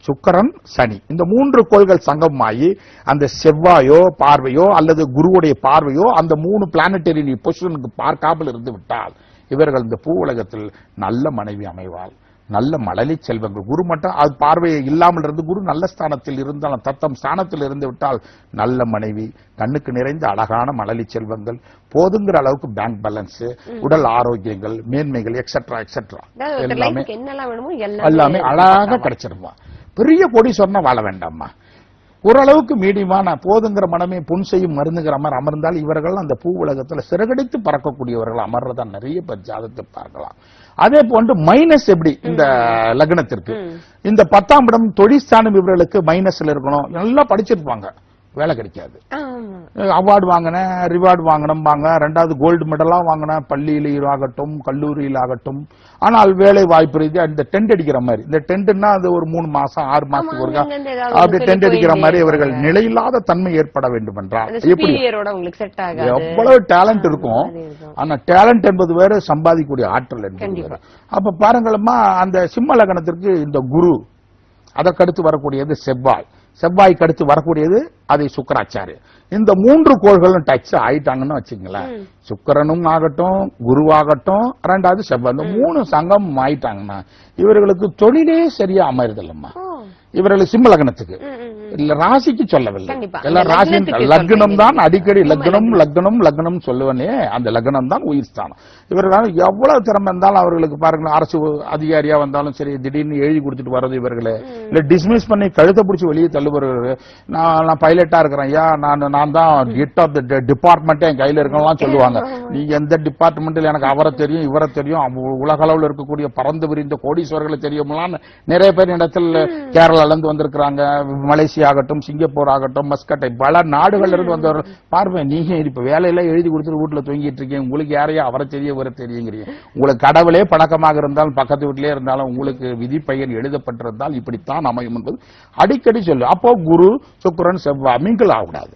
சுக்கிரன் சனி இந்த 3 கோள்கள் சங்கமாயி அந்த செவ்வாயோ பார்வையோ அல்லது குருவுடைய பார்வையோ அந்த 3 பிளானட்டரி பொசிஷனுக்கு பார்க்காமல் இருந்து விட்டால் இவர்கள் இந்த பூ உலகத்தில் நல்ல மனைவி அமைவாள், நல்ல மழலை செல்வங்கள். குரு மட்டும் அது பார்வையை இல்லாமல் இருந்து குரு நல்ல ஸ்தானத்தில் இருந்தாலும் தத்தம் ஸ்தானத்தில் இருந்து விட்டால் நல்ல மனைவி, கண்ணுக்கு நிறைந்த அழகான மழலை செல்வங்கள், போதுங்கிற அளவுக்கு பேங்க் பேலன்ஸ், உடல் ஆரோக்கியங்கள், மேன்மைகள் எக்ஸெட்ரா எக்ஸெட்ரா எல்லாமே அழகாக கிடைச்சிருமா. பெரிய கோடீஸ்வரனா வாழ வேண்டாமா, ஓரளவுக்கு மீடியமான போதுங்கிற மனமே புன் செய்யும் மருந்துங்கிற மாதிரி அமர்ந்தால் இவர்கள் அந்த பூ உலகத்துல சிறகடித்து பறக்கக்கூடியவர்கள் அமர்றதா நிறைய பேர் ஜாதகத்தை பார்க்கலாம். அதே போன்று மைனஸ் எப்படி இந்த லக்னத்திற்கு இந்த 10ஆம் இடம் தொழிற்ஸ்தானம் இவர்களுக்கு மைனஸ்ல இருக்கணும். நல்லா படிச்சிருப்பாங்க, வேலை கிடைக்காது. அவார்டு வாங்கின ரிவார்டு வாங்கணும் வாங்க, 2வது கோல்டு மெடலா வாங்கின பள்ளியில் ஆகட்டும் கல்லூரியில் ஆகட்டும். ஆனால் வேலை வாய்ப்பு ரீதியா இந்த டென்ட் அடிக்கிற மாதிரி, இந்த டென்ட்னா அது ஒரு 3 மாசம் 6 மாசத்துக்கு ஒருக்கா அப்படி டென்ட் அடிக்கிற மாதிரி இவர்கள் நிலையில்லாத தன்மை ஏற்பட வேண்டும் என்றால் எப்படி எவ்வளவு டேலண்ட் இருக்கும். ஆனா டேலண்ட் என்பது வேற, சம்பாதிக்கக்கூடிய ஆற்றல் என்பது வேற. அப்ப பாருங்களம்மா அந்த சிம்ம லக்னத்திற்கு இந்த குரு, அதற்கடுத்து வரக்கூடியது செவ்வாய், செவ்வாய்க்கு அடுத்து வரக்கூடியது அதை சுக்கராச்சாரி. இந்த 3 கோள்களும் டச் ஆயிட்டாங்கன்னு வச்சுங்களேன், சுக்கிரனும் ஆகட்டும் குருவாகட்டும் 2வது செவ்வாய், இந்த 3 சங்கம் ஆயிட்டாங்கன்னா இவர்களுக்கு தொழிலே சரியா அமைறதில்லம்மா. இவர்கள் சிம்ம லக்னத்துக்கு இல்ல ராசிக்கு சொல்லவில்லை, எல்லாம் ராசி லக்னம் தான் அடிக்கடி லக்னம் லக்னம் லக்னம் சொல்லுவனே அந்த லக்னம் தான் உயிர் ஸ்தானம். இவர்கள் எவ்வளவு திறமை இருந்தாலும் அவர்களுக்கு பாருங்களேன், அரசு அதிகாரியா வந்தாலும் சரி திடீர்னு எழுதி கொடுத்துட்டு வர்றது இவர்களே, இல்ல டிஸ்மிஸ் பண்ணி கழுத்தை பிடிச்சி வெளியே தள்ளுபவர்கள். நான் பைலட்டா இருக்கிறேன், ஐயா நான் தான் ஹெட் ஆஃப் த டிபார்ட்மெண்ட் என் கையில இருக்கலாம் சொல்லுவாங்க. நீங்க எந்த டிபார்ட்மெண்ட்ல எனக்கு அவரை தெரியும் இவரை தெரியும், உலக அளவில் இருக்கக்கூடிய பறந்து விரிந்த கோடீஸ்வரர்களை தெரியுமான்னு நிறைய பேர் இடத்துல கேரளால இருந்து வந்திருக்கிறாங்க, மலேசியா ஆகட்டும் சிங்கப்பூர் ஆகட்டும் மஸ்கட்டை பல நாடுகள்ல இருந்து வந்தவர்கள். பார்ப்பேன் நீங்க இப்ப வேலையெல்லாம் எழுதி கொடுத்துட்டு வீட்டுல தூங்கிட்டு இருக்கீங்க, உங்களுக்கு யாரையா அவரை தெரிய வர தெரியுங்கிறீங்க. உங்களுக்கு கடவுளே பழக்கமாக இருந்தாலும் பக்கத்து வீட்டிலே இருந்தாலும் உங்களுக்கு விதி பெயர் எழுதப்பட்டிருந்தால் இப்படித்தான் அமையும் என்பது அடிக்கடி சொல்லு. அப்போ குரு சுக்கிரன் செவ்வாய் மிங்கிள் ஆகக்கூடாது.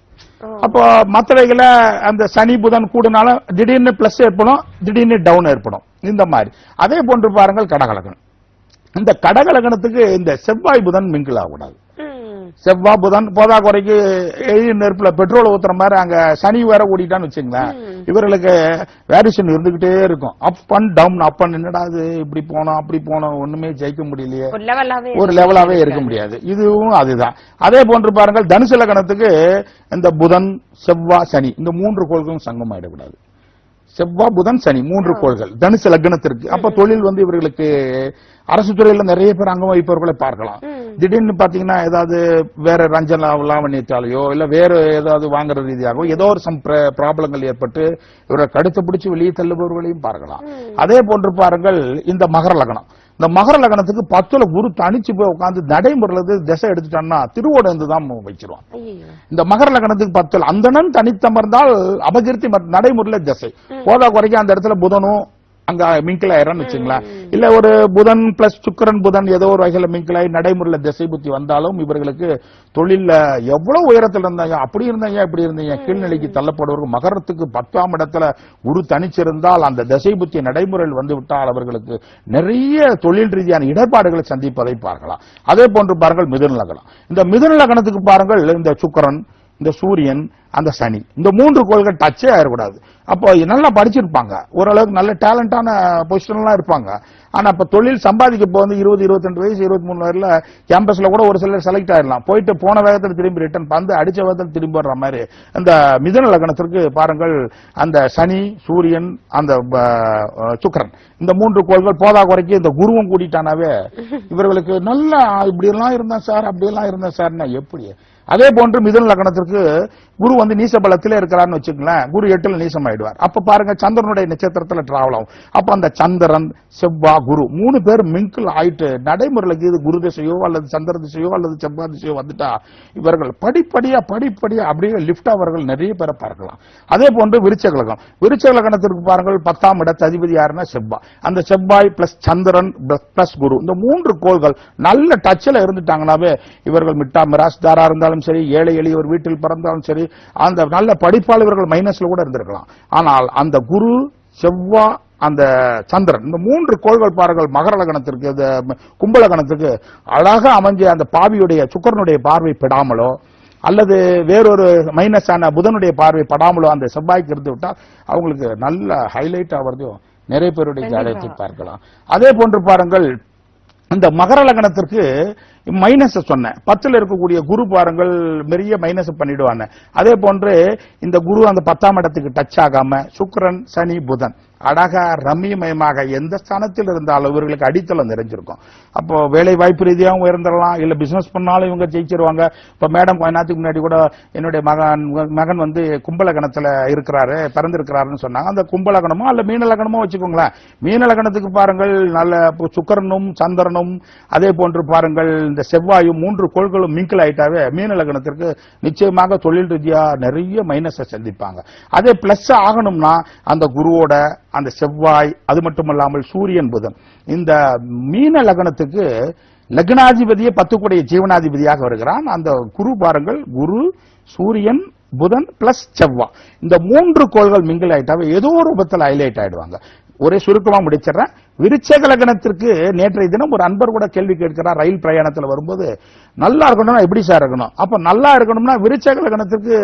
அப்போ மற்றவைகளை அந்த சனி புதன் கூடனாலும் திடீர்னு பிளஸ் ஏற்படும், திடீர்னு டவுன் ஏற்படும். இந்த மாதிரி அதே போன்று பாருங்கள் கடகலகனம். இந்த கடகலகனத்துக்கு இந்த செவ்வாய் புதன் மிங்கிள் ஆகக்கூடாது. செவ்வாய் புதன் போதா குறைக்கு நெருப்புல பெட்ரோல் ஊத்துற மாதிரி அங்க சனி வேற ஓடிட்டான்னு வச்சுங்களேன், இவர்களுக்கு வேரியேஷன் இருந்துகிட்டே இருக்கும். Up and down up and என்னடா அது இப்படி போனோம் அப்படி போனோம் ஒண்ணுமே ஜெயிக்க முடியலையே, ஒரு லெவலாவே இருக்க முடியாது. இதுவும் அதுதான். அதே போன்று பாருங்கள் தனுசு லக்னத்துக்கு இந்த புதன் செவ்வாய் சனி இந்த 3 கோள்களும் சங்கம் ஆயிடக்கூடாது. செவ்வாய் புதன் சனி 3 கோள்கள் தனுசு லக்னத்திற்கு. அப்ப தொழில் வந்து இவர்களுக்கு அரசு துறையில நிறைய பேர் அங்கம் வகிப்பவர்களை பார்க்கலாம். திடீர்னு பாத்தீங்கன்னா ஏதாவது வேற ரஞ்சன் லாவணியத்தாலேயோ இல்ல வேற ஏதாவது வாங்குற ரீதியாகவோ ஏதோ ஒரு ப்ராப்ளங்கள் ஏற்பட்டு இவரை கடுத்து பிடிச்சு வெளியே தள்ளுபவர்களையும் பார்க்கலாம். அதே போன்று பாருங்கள் இந்த மகர லக்னம். இந்த மகர லக்னத்துக்கு 10ல குரு தனிச்சு போய் உட்கார்ந்து நடைமுறையில திசை எடுத்துட்டான்னா திருவோடு தான் வச்சிருவான். இந்த மகர லக்னத்துக்கு 10ல் அந்தணன் தனித்தமர்ந்தால் அபகீர்த்தி நடைமுறையில திசை போதா குறைக்க அந்த இடத்துல புதனும் அங்க மிங்கிள் ஆயிரம் வச்சுங்களேன். இல்ல ஒரு புதன் பிளஸ் சுக்கிரன் புதன் ஏதோ ஒரு வகையில மிங்கிள் ஆகி நடைமுறையில திசை புத்தி வந்தாலும் இவர்களுக்கு தொழில எவ்வளவு உயரத்துல இருந்தாங்க, அப்படி இருந்தாங்க இப்படி இருந்தீங்க கீழ்நிலைக்கு தள்ளப்படுவர்கள். மகரத்துக்கு 10ஆம் இடத்துல குரு தனிச்சிருந்தால் அந்த திசை புத்தி நடைமுறையில் வந்து விட்டால் அவர்களுக்கு நிறைய தொழில் ரீதியான இடர்பாடுகளை சந்திப்பதை பார்க்கலாம். அதே போன்று பாருங்கள் மிதுன லக்னம். இந்த மிதுன லக்னத்துக்கு பாருங்கள் இந்த சுக்கிரன், இந்த சூரியன், அந்த சனி, இந்த 3 கோள்கள் டச்சே ஆயிடக்கூடாது. அப்போ நல்லா படிச்சிருப்பாங்க, ஓரளவுக்கு நல்ல டேலண்டான பொசிஷன்லாம் இருப்பாங்க. ஆனா இப்ப தொழில் சம்பாதிக்க போது 20, 22 வயசு 23 வயசுல கேம்பஸ்ல கூட ஒரு சிலர் செலக்ட் ஆயிடலாம். போயிட்டு போன வேகத்தில் திரும்பி ரிட்டர்ன் பந்து அடிச்ச வேகத்தில் திரும்பி வர்ற மாதிரி இந்த மிதுன லக்னத்திற்கு பாருங்கள் அந்த சனி, சூரியன், அந்த சுக்கிரன், இந்த 3 கோள்கள் போதா குறைக்கு இந்த குருவும் கூட்டிட்டானாவே இவர்களுக்கு நல்லா இப்படி எல்லாம் இருந்தேன் சார் அப்படி எல்லாம் இருந்தேன் சார்னா எப்படி. அதே போன்று மிதுன லக்னத்திற்கு குரு வந்து நீச பலத்திலே இருக்கிறான்னு வச்சுக்கலாம், குரு 8ல் நீசம் ஆயிடுவார். அப்ப பாருங்க சந்திரனுடைய நட்சத்திரத்துல டிராவல் ஆகும். அப்ப அந்த சந்திரன், செவ்வா, குரு 3 பேர் மிங்கிள் ஆயிட்டு நடைமுறைக்கு இது குரு திசையோ அல்லது சந்திர திசையோ அல்லது செவ்வா திசையோ வந்துட்டா இவர்கள் படிப்படியா அப்படியே லிப்ட் அவர்கள் நிறைய பேரை பார்க்கலாம். அதே போன்று விருச்சிக லக்னம். விருச்சிக லக்னத்திற்கு பாருங்கள் 10ஆம் இடத்து அதிபதி யாருன்னா செவ்வாய். அந்த செவ்வாய் பிளஸ் சந்திரன் பிளஸ் குரு இந்த 3 கோள்கள் நல்ல டச்ல இருந்துட்டாங்கன்னாவே இவர்கள் மிராஸ்தாரா இருந்தாலும் சரி, ஏழை எளியவர் வீட்டில் பிறந்தாலும் சரி, அந்த நல்ல படிப்பாளர்கள் மைனஸ்ல கூட இருந்திருக்கலாம். ஆனால் அந்த குரு, செவ்வா, அந்த சந்திரன் இந்த 3 கோள்கள் பாருங்கள் மகர லக்னத்திற்கு கும்ப லக்னத்துக்கு அழகா அமைஞ்ச அந்த பாவியுடைய சுக்கிரனுடைய பார்வை படாமலோ அல்லது வேறொரு மைனஸான புதனுடைய பார்வை படாமலோ அந்த செவ்வாய்க்கு இருந்து விட்டால் அவங்களுக்கு நல்ல ஹைலைட் ஆவறதையும் நிறைய பேருடைய ஜாதகத்தை பார்க்கலாம். அதே போன்று பாருங்கள் இந்த மகர லக்னத்திற்கு மைனஸ் சொன்னேன், 10ல் இருக்கக்கூடிய குரு பாருங்கள் பெரிய மைனஸ் பண்ணிடுவாங்க. அதே போன்று இந்த குரு அந்த 10ஆம் இடத்துக்கு டச் ஆகாம சுக்கிரன், சனி, புதன் அழகா ரம்மியமயமாக எந்த ஸ்தானத்தில் இருந்தாலும் இவர்களுக்கு அடித்தளம் நிறைஞ்சிருக்கும். அப்போ வேலை வாய்ப்பு ரீதியாகவும் உயர்ந்துடலாம், இல்ல பிசினஸ் பண்ணாலும் இவங்க ஜெயிச்சிருவாங்க. இப்ப மேடம் கொஞ்ச நேரத்துக்கு முன்னாடி கூட என்னுடைய மகன் வந்து கும்பலகணத்துல இருக்கிறாரு, பிறந்திருக்கிறாருன்னு சொன்னாங்க. அந்த கும்பலகணமோ அல்ல மீன லக்னமோ வச்சுக்கோங்களேன். மீன லக்னத்துக்கு பாருங்கள் நல்ல சுக்கிரனும் சந்திரனும் அதே போன்று பாருங்கள் இந்த செவ்வாயும் 3 கோள்களும் மிங்கிள் ஆயிட்டாவே மீன லக்னத்திற்கு நிச்சயமாக தொழில் ரீதியா நிறைய மைனஸை சந்திப்பாங்க. அதே பிளஸ் ஆகணும்னா அந்த குருவோட அந்த செவ்வாய், அது மட்டுமல்லாமல் சூரியன், புதன் இந்த மீன லக்னத்துக்கு லக்னாதிபதியே 10 கூடிய ஜீவனாதிபதியாக வருகிறான். அந்த குரு பாருங்கள் குரு, சூரியன், புதன் பிளஸ் செவ்வா இந்த 3 கோள்கள் மிங்கிள் ஆயிட்டாவே ஏதோ ஒரு ரூபத்தில் ஹைலைட் ஆயிடுவாங்க. ஒரே சுருக்கமா முடிச்சிடறேன். விருச்சிக லக்னத்திற்கு நேற்றைய தினம் ஒரு அன்பர் கூட கேள்வி கேட்கிறார், ரயில் பிரயாணத்தில் வரும்போது நல்லா இருக்கணும்னா எப்படி சார் இருக்கணும். அப்ப நல்லா இருக்கணும்னா விருச்சிக லக்னத்திற்கு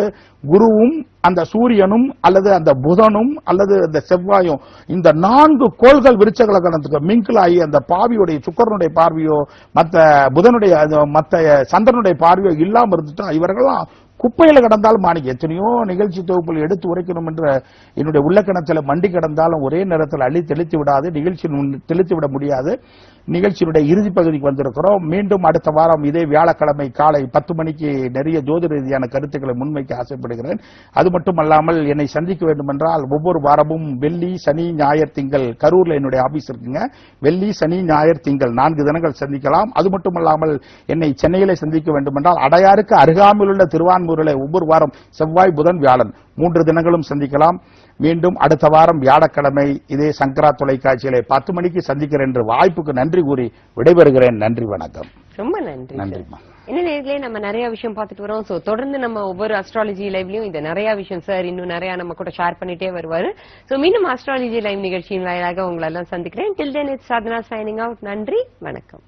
குருவும் அந்த சூரியனும் அல்லது அந்த புதனும் அல்லது அந்த செவ்வாயும் இந்த 4 கோள்கள் விருச்சிக லக்னத்துக்கு மிங்கிள் ஆகி அந்த பாவியுடைய சுக்கிரனுடைய பார்வையோ மற்ற புதனுடைய மற்ற சந்திரனுடைய பார்வையோ இல்லாம இருந்துட்டா இவர்கள்லாம் குப்பையில கிடந்தாலும் மாணிக்க எத்தனையோ நிகழ்ச்சி தொகுப்பில் எடுத்து உரைக்கணும் என்ற என்னுடைய உள்ளக்கணத்தில் மண்டி கிடந்தாலும் ஒரே நேரத்தில் அள்ளி தெளித்து விடாது, நிகழ்ச்சி தெளித்து விட முடியாது. நிகழ்ச்சியினுடைய இறுதி பகுதிக்கு வந்திருக்கிறோம். மீண்டும் அடுத்த வாரம் இதே வியாழக்கிழமை காலை 10 மணிக்கு நிறைய ஜோதிட ரீதியான கருத்துக்களை முன்வைக்க ஆசைப்படுகிறேன். அது மட்டுமல்லாமல் என்னை சந்திக்க வேண்டும் என்றால் ஒவ்வொரு வாரமும் வெள்ளி, சனி, ஞாயிறு, திங்கள் கரூர்ல என்னுடைய ஆபீஸ் இருக்குங்க. வெள்ளி, சனி, ஞாயிறு, திங்கள் 4 தினங்கள் சந்திக்கலாம். அது மட்டுமல்லாமல் என்னை சென்னையிலே சந்திக்க வேண்டும் என்றால் அடையாருக்கு அருகாமையில் உள்ள திருவான்மூரிலே ஒவ்வொரு வாரம் செவ்வாய், புதன், வியாழன் 3 தினங்களும் சந்திக்கலாம். மீண்டும் அடுத்த வாரம் வியாழக்கிழமை இதே சங்கரா தொலைக்காட்சியிலே 10 மணிக்கு சந்திக்கிறேன் என்று வாய்ப்புக்கு நன்றி கூறி விடைபெறுகிறேன். நன்றி, வணக்கம். ரொம்ப நன்றி. நன்றிமா. என்ன நேர்களே, நம்ம நிறைய விஷயம் பார்த்துட்டு வரோம். சோ தொடர்ந்து நம்ம ஒவ்வொரு அஸ்ட்ராலஜி லைவ்லயும் இந்த நிறைய விஷயம் சார் இன்னும் நிறைய நம்ம கூட ஷேர் பண்ணிட்டே வருவாரு. சோ மீண்டும் அஸ்ட்ராலஜி லைவ் நிகழ்ச்சியின் வாயிலாக உங்களை எல்லாம் சந்திக்கிறேன். Till then it's Sadhana signing out. நன்றி, வணக்கம்.